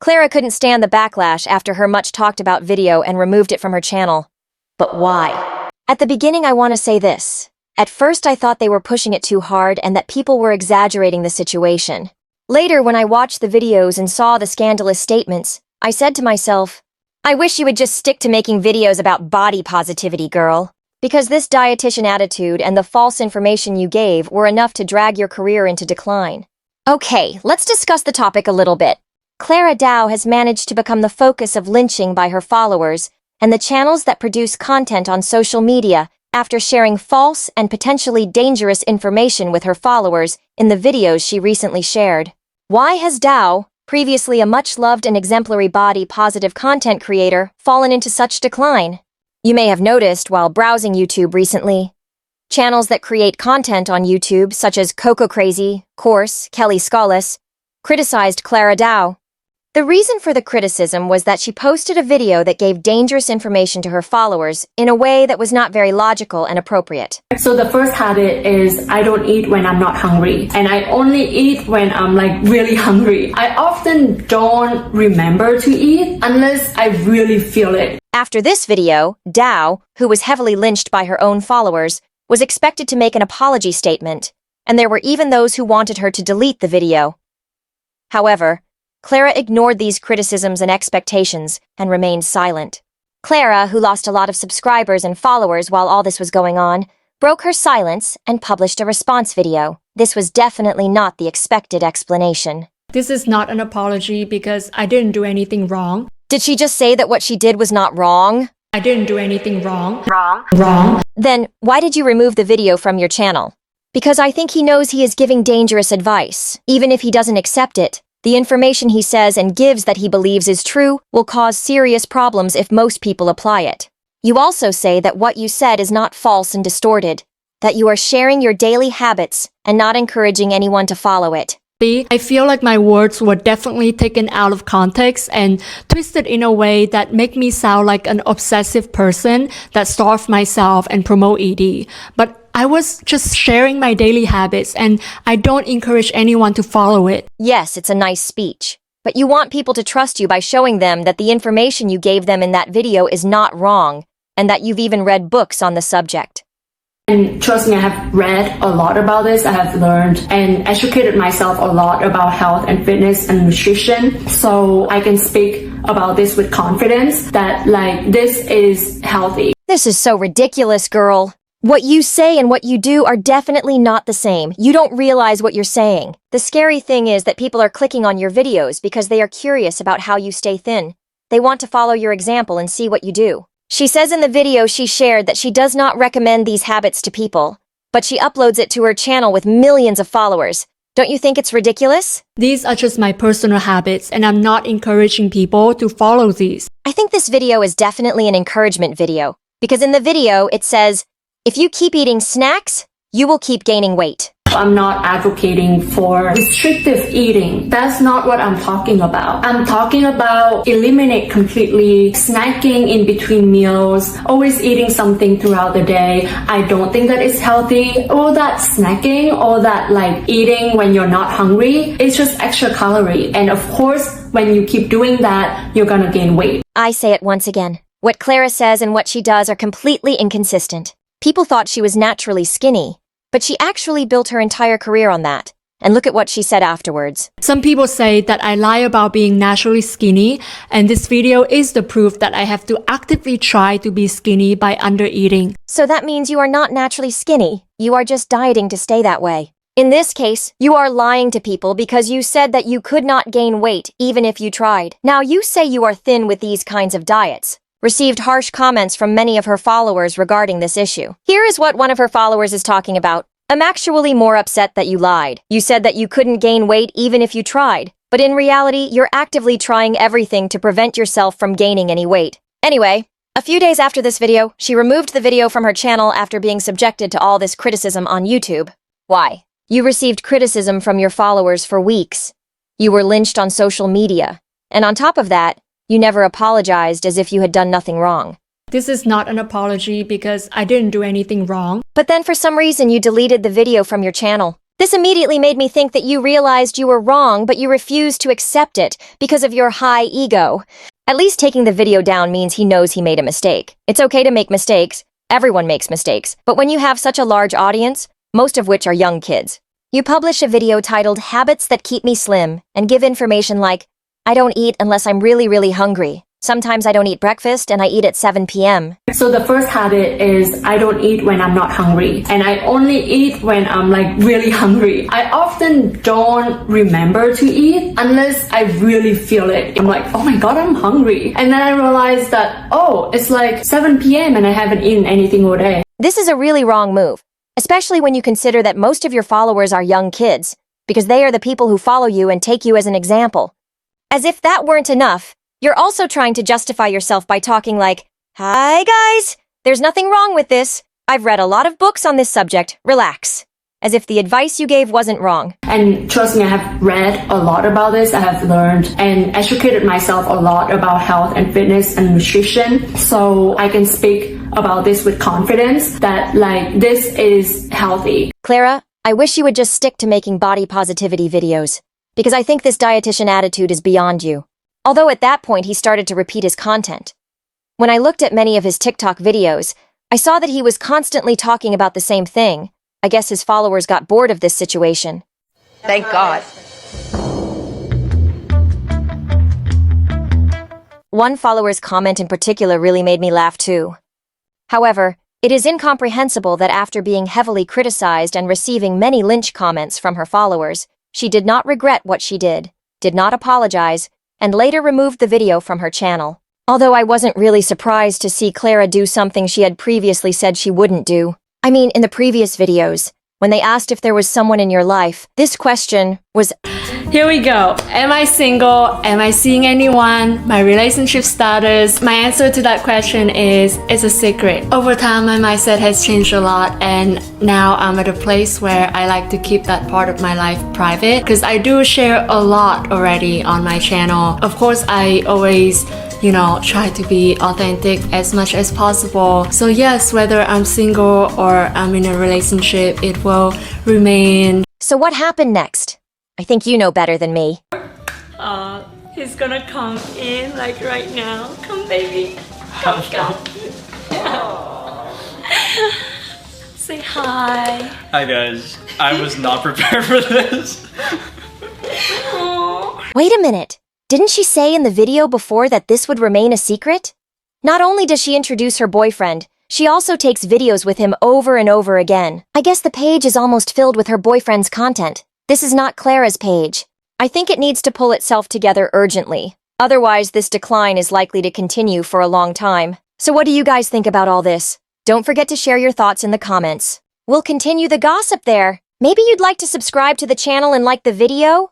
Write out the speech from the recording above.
Clara couldn't stand the backlash after her much-talked-about video and removed it from her channel. But why? At the beginning, I want to say this. At first, I thought they were pushing it too hard and that people were exaggerating the situation. Later, when I watched the videos and saw the scandalous statements, I said to myself, I wish you would just stick to making videos about body positivity, girl. Because this dietitian attitude and the false information you gave were enough to drag your career into decline. Okay, let's discuss the topic a little bit. Clara Dao has managed to become the focus of lynching by her followers and the channels that produce content on social media after sharing false and potentially dangerous information with her followers in the videos she recently shared. Why has Dao, previously a much-loved and exemplary body-positive content creator, fallen into such decline? You may have noticed while browsing YouTube recently, channels that create content on YouTube, such as Coco Crazy, Course, Kelly Scholus, criticized Clara Dao. The reason for the criticism was that she posted a video that gave dangerous information to her followers in a way that was not very logical and appropriate. So the first habit is I don't eat when I'm not hungry, and I only eat when I'm really hungry. I often don't remember to eat unless I really feel it. After this video, Dao, who was heavily lynched by her own followers, was expected to make an apology statement, and there were even those who wanted her to delete the video. However, Clara ignored these criticisms and expectations and remained silent. Clara, who lost a lot of subscribers and followers while all this was going on, broke her silence and published a response video. This was definitely not the expected explanation. This is not an apology because I didn't do anything wrong. Did she just say that what she did was not wrong? I didn't do anything wrong. Wrong. Then, why did you remove the video from your channel? Because I think he knows he is giving dangerous advice. Even if he doesn't accept it, the information he says and gives that he believes is true will cause serious problems if most people apply it. You also say that what you said is not false and distorted, that you are sharing your daily habits and not encouraging anyone to follow it. I feel like my words were definitely taken out of context and twisted in a way that make me sound like an obsessive person that starve myself and promote ED. But I was just sharing my daily habits and I don't encourage anyone to follow it. Yes, it's a nice speech. But you want people to trust you by showing them that the information you gave them in that video is not wrong and that you've even read books on the subject. And trust me, I have read a lot about this. I have learned and educated myself a lot about health and fitness and nutrition. So I can speak about this with confidence that this is healthy. This is so ridiculous, girl. What you say and what you do are definitely not the same. You don't realize what you're saying. The scary thing is that people are clicking on your videos because they are curious about how you stay thin. They want to follow your example and see what you do. She says in the video she shared that she does not recommend these habits to people, but she uploads it to her channel with millions of followers. Don't you think it's ridiculous? These are just my personal habits and I'm not encouraging people to follow these. I think this video is definitely an encouragement video, because in the video it says, if you keep eating snacks, you will keep gaining weight. I'm not advocating for restrictive eating. That's not what I'm talking about. I'm talking about eliminate completely snacking in between meals, always eating something throughout the day. I don't think that is healthy. All that snacking, all that eating when you're not hungry, it's just extra calorie. And of course, when you keep doing that, you're gonna gain weight. I say it once again. What Clara says and what she does are completely inconsistent. People thought she was naturally skinny, but she actually built her entire career on that. And look at what she said afterwards. Some people say that I lie about being naturally skinny, and this video is the proof that I have to actively try to be skinny by under-eating. So that means you are not naturally skinny. You are just dieting to stay that way. In this case, you are lying to people because you said that you could not gain weight even if you tried. Now you say you are thin with these kinds of diets. Received harsh comments from many of her followers regarding this issue. Here is what one of her followers is talking about. I'm actually more upset that you lied. You said that you couldn't gain weight even if you tried, but in reality, you're actively trying everything to prevent yourself from gaining any weight. Anyway, a few days after this video, she removed the video from her channel after being subjected to all this criticism on YouTube. Why? You received criticism from your followers for weeks. You were lynched on social media. And on top of that, you never apologized as if you had done nothing wrong. This is not an apology because I didn't do anything wrong. But then for some reason you deleted the video from your channel. This immediately made me think that you realized you were wrong, but you refused to accept it because of your high ego. At least taking the video down means he knows he made a mistake. It's okay to make mistakes. Everyone makes mistakes. But when you have such a large audience, most of which are young kids, you publish a video titled Habits That Keep Me Slim and give information like, I don't eat unless I'm really, really hungry. Sometimes I don't eat breakfast and I eat at 7 p.m. So the first habit is I don't eat when I'm not hungry. And I only eat when I'm like really hungry. I often don't remember to eat unless I really feel it. I'm like, oh my God, I'm hungry. And then I realize that, oh, it's like 7 p.m. and I haven't eaten anything all day. This is a really wrong move, especially when you consider that most of your followers are young kids, because they are the people who follow you and take you as an example. As if that weren't enough, you're also trying to justify yourself by talking like, hi guys, there's nothing wrong with this. I've read a lot of books on this subject. Relax. As if the advice you gave wasn't wrong. And trust me, I have read a lot about this. I have learned and educated myself a lot about health and fitness and nutrition. So I can speak about this with confidence that like this is healthy. Clara, I wish you would just stick to making body positivity videos, because I think this dietitian attitude is beyond you. Although at that point he started to repeat his content. When I looked at many of his TikTok videos, I saw that he was constantly talking about the same thing. I guess his followers got bored of this situation. Thank God. One follower's comment in particular really made me laugh too. However, it is incomprehensible that after being heavily criticized and receiving many lynch comments from her followers, she did not regret what she did not apologize, and later removed the video from her channel. Although I wasn't really surprised to see Clara do something she had previously said she wouldn't do. I mean, in the previous videos, when they asked if there was someone in your life, this question was, Here we go. Am I single? Am I seeing anyone? My relationship status? My answer to that question is, it's a secret. Over time, my mindset has changed a lot, and now I'm at a place where I like to keep that part of my life private because I do share a lot already on my channel. Of course, I always try to be authentic as much as possible. So yes, whether I'm single or I'm in a relationship, it will remain. So what happened next? I think you know better than me. He's gonna come in like right now. Come baby. Come. Say hi. Hi guys. I was not prepared for this. Wait a minute. Didn't she say in the video before that this would remain a secret? Not only does she introduce her boyfriend, she also takes videos with him over and over again. I guess the page is almost filled with her boyfriend's content. This is not Clara's page. I think it needs to pull itself together urgently. Otherwise, this decline is likely to continue for a long time. So what do you guys think about all this? Don't forget to share your thoughts in the comments. We'll continue the gossip there. Maybe you'd like to subscribe to the channel and like the video?